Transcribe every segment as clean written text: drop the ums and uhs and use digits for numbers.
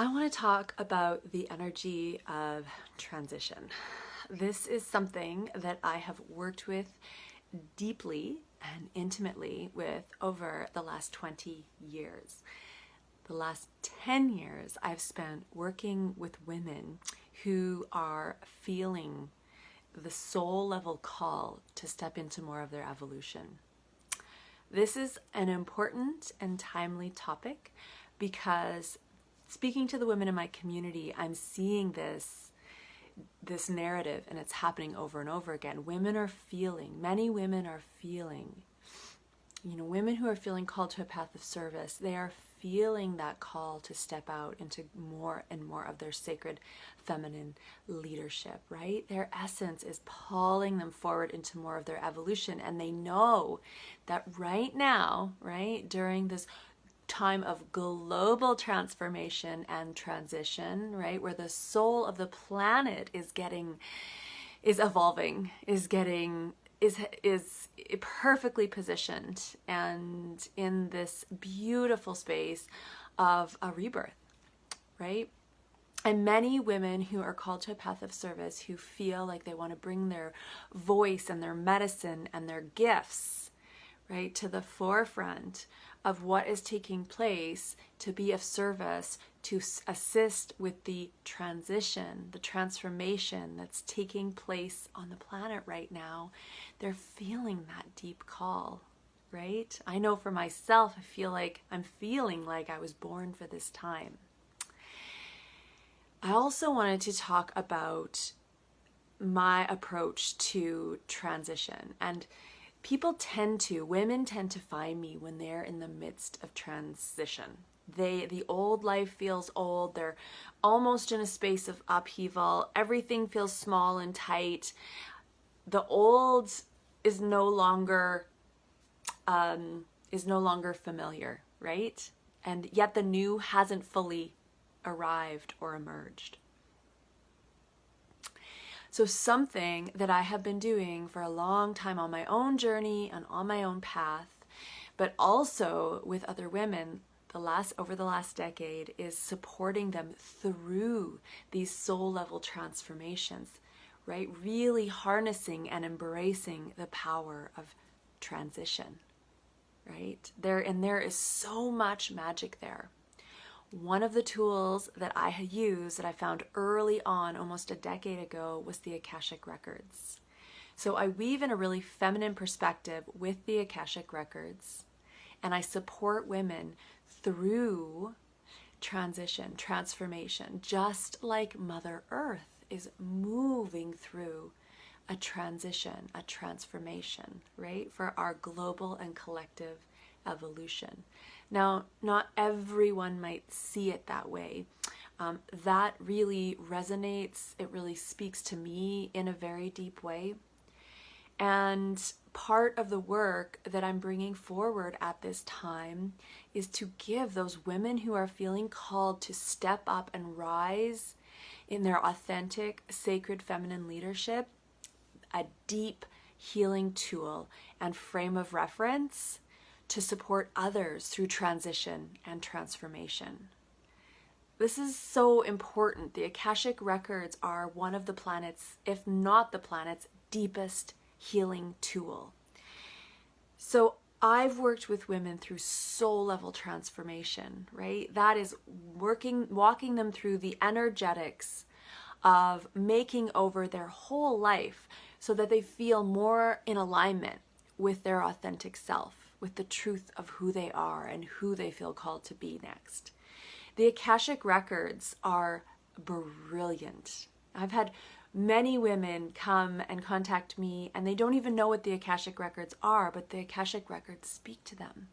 I want to talk about the energy of transition. This is something that I have worked with deeply and intimately with over the last 20 years. The last 10 years I've spent working with women who are feeling the soul level call to step into more of their evolution. This is an important and timely topic because speaking to the women in my community, I'm seeing this narrative, and it's happening over and over again. Many women are feeling, women who are feeling called to a path of service, they are feeling that call to step out into more and more of their sacred feminine leadership, right? Their essence is pulling them forward into more of their evolution. And they know that right now, right, during this time of global transformation and transition, right, where the soul of the planet is evolving, is perfectly positioned and in this beautiful space of a rebirth, right? And many women who are called to a path of service, who feel like they want to bring their voice and their medicine and their gifts, right, to the forefront of what is taking place, to be of service, to assist with the transition, the transformation that's taking place on the planet right now. They're feeling that deep call, right? I know for myself, I'm feeling like I was born for this time. I also wanted to talk about my approach to transition. And women tend to find me when they're in the midst of transition. The old life feels old. They're almost in a space of upheaval. Everything feels small and tight. The old is no longer familiar, right? And yet the new hasn't fully arrived or emerged. So something that I have been doing for a long time on my own journey and on my own path, but also with other women over the last decade, is supporting them through these soul level transformations, right? Really harnessing and embracing the power of transition, right? There is so much magic there. One of the tools that I had used that I found early on, almost a decade ago, was the Akashic Records. So I weave in a really feminine perspective with the Akashic Records, and I support women through transition, transformation, just like Mother Earth is moving through a transition, a transformation, right, for our global and collective evolution. Now, not everyone might see it that way. That really resonates. It really speaks to me in a very deep way. And part of the work that I'm bringing forward at this time is to give those women who are feeling called to step up and rise in their authentic, sacred feminine leadership a deep healing tool and frame of reference to support others through transition and transformation. This is so important. The Akashic Records are one of the planet's, if not the planet's, deepest healing tool. So I've worked with women through soul level transformation, right? That is walking them through the energetics of making over their whole life so that they feel more in alignment with their authentic self, with the truth of who they are and who they feel called to be next. The Akashic Records are brilliant. I've had many women come and contact me and they don't even know what the Akashic Records are, but the Akashic Records speak to them.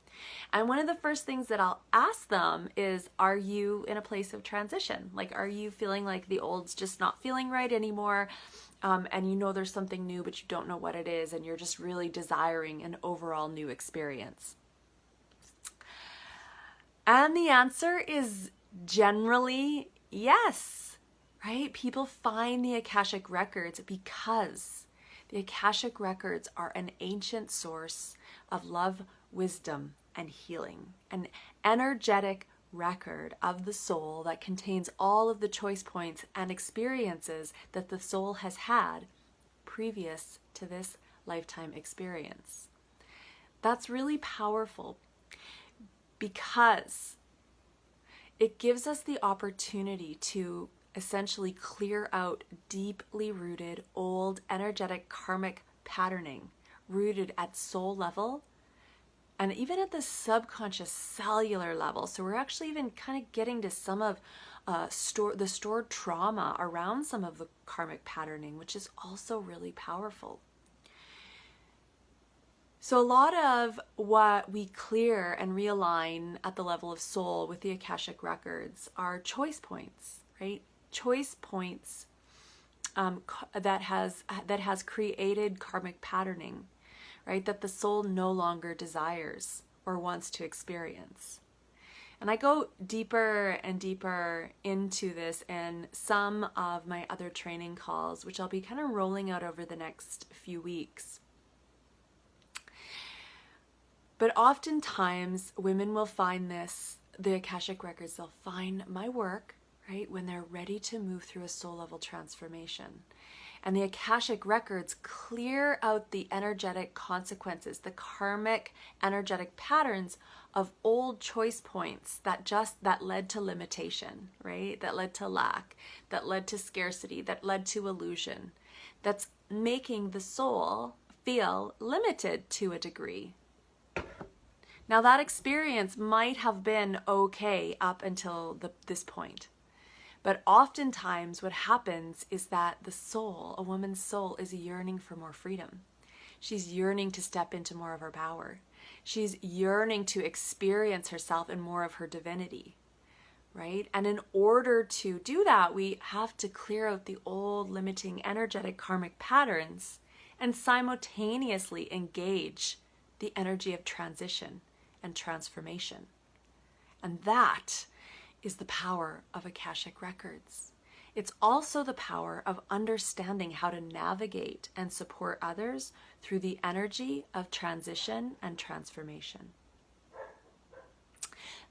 And one of the first things that I'll ask them is, are you in a place of transition? Like, are you feeling like the old's just not feeling right anymore? And you know there's something new, but you don't know what it is, and you're just really desiring an overall new experience. And the answer is generally yes, right? People find the Akashic Records because the Akashic Records are an ancient source of love, wisdom, and healing, an energetic record of the soul that contains all of the choice points and experiences that the soul has had previous to this lifetime experience. That's really powerful because it gives us the opportunity to essentially clear out deeply rooted old energetic karmic patterning rooted at soul level and even at the subconscious cellular level. So we're actually even kind of getting to some of the stored trauma around some of the karmic patterning, which is also really powerful. So a lot of what we clear and realign at the level of soul with the Akashic records are choice points, right? Choice points that has created karmic patterning, right? That the soul no longer desires or wants to experience. And I go deeper and deeper into this in some of my other training calls, which I'll be kind of rolling out over the next few weeks. But oftentimes women will find the Akashic records, they'll find my work, right, when they're ready to move through a soul level transformation. And the Akashic records clear out the energetic consequences, the karmic energetic patterns of old choice points that led to limitation, right? That led to lack, that led to scarcity, that led to illusion. That's making the soul feel limited to a degree. Now that experience might have been okay up until this point. But oftentimes what happens is that the soul, a woman's soul, is yearning for more freedom. She's yearning to step into more of her power. She's yearning to experience herself in more of her divinity, right? And in order to do that, we have to clear out the old limiting energetic karmic patterns and simultaneously engage the energy of transition and transformation. And that is the power of Akashic records. It's also the power of understanding how to navigate and support others through the energy of transition and transformation.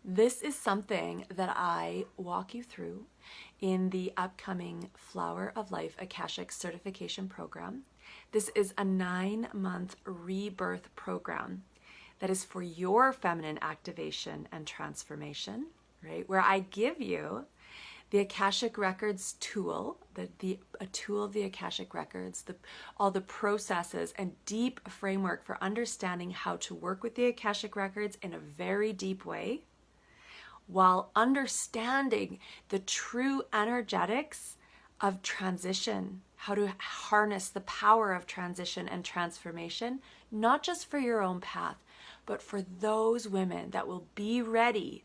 This is something that I walk you through in the upcoming Flower of Life Akashic Certification Program. This is a 9-month rebirth program that is for your feminine activation and transformation, right? Where I give you the Akashic Records tool, a tool of the Akashic Records, all the processes and deep framework for understanding how to work with the Akashic Records in a very deep way, while understanding the true energetics of transition, how to harness the power of transition and transformation, not just for your own path, but for those women that will be ready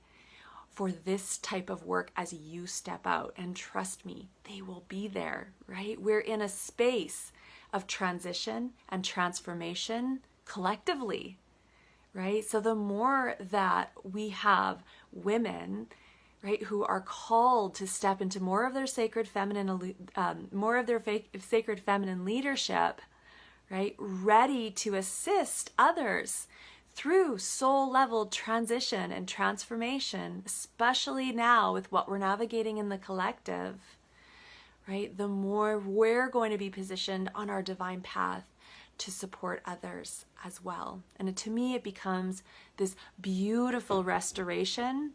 for this type of work as you step out. And trust me, they will be there, right? We're in a space of transition and transformation collectively, right? So the more that we have women, right, who are called to step into more of their sacred feminine, sacred feminine leadership, right, ready to assist others through soul level transition and transformation, especially now with what we're navigating in the collective, right, the more we're going to be positioned on our divine path to support others as well. And to me, it becomes this beautiful restoration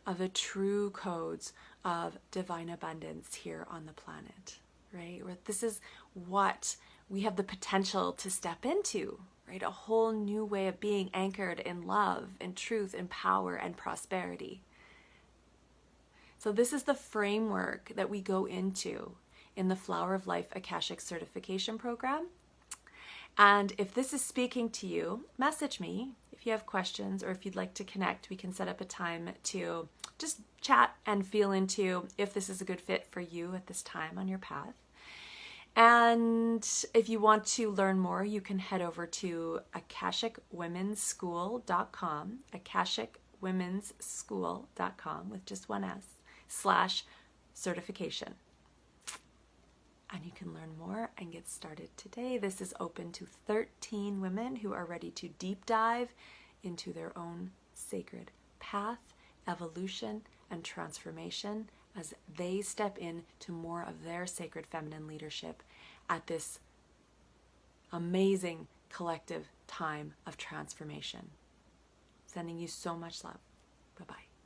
of the true codes of divine abundance here on the planet, right? Where this is what we have the potential to step into, right? A whole new way of being anchored in love and truth and power and prosperity. So this is the framework that we go into in the Flower of Life Akashic Certification Program. And if this is speaking to you, message me. If you have questions or if you'd like to connect, we can set up a time to just chat and feel into if this is a good fit for you at this time on your path. And if you want to learn more, you can head over to akashicwomenschool.com, akashicwomenschool.com with just one S, /certification. And you can learn more and get started today. This is open to 13 women who are ready to deep dive into their own sacred path, evolution, and transformation as they step into more of their sacred feminine leadership at this amazing collective time of transformation. Sending you so much love. Bye-bye.